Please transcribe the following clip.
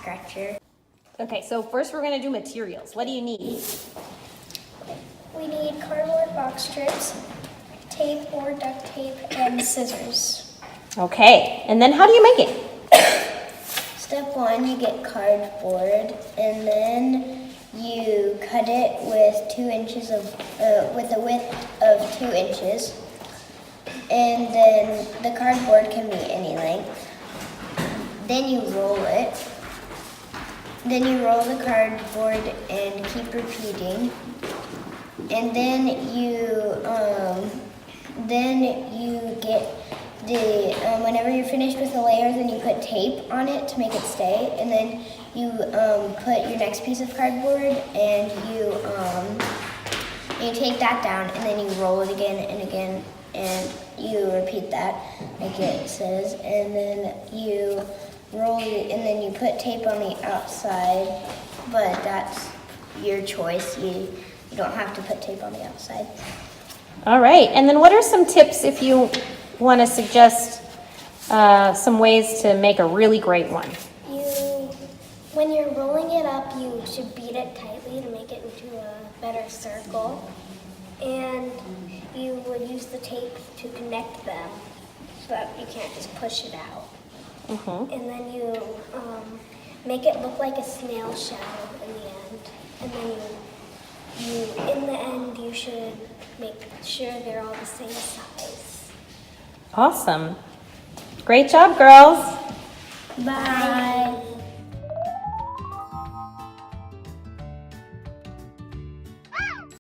scratcher. Okay, so first we're gonna do materials. What do you need? We need cardboard box strips, tape or duct tape, and scissors. Okay, and then how do you make it? Step 1, you get cardboard, and then you cut it with 2 inches of, with a width of 2 inches. And then the cardboard can be any length. Then you roll it. Then you roll the cardboard and keep repeating. And then you get the, whenever you're finished with the layer, then you put tape on it to make it stay. And then you put your next piece of cardboard and you take that down, and then you roll it again and again, and you repeat that like it says. And then you roll it, and then you put tape on the outside, but that's your choice. You don't have to put tape on the outside. All right, and then what are some tips if you want to suggest some ways to make a really great one? When you're rolling it up, you should beat it tightly to make it into a better circle. And you would use the tape to connect them so that you can't just push it out. And then you make it look like a snail shell in the end. And then in the end, you should make sure they're all the same size. Awesome. Great job, girls. Bye.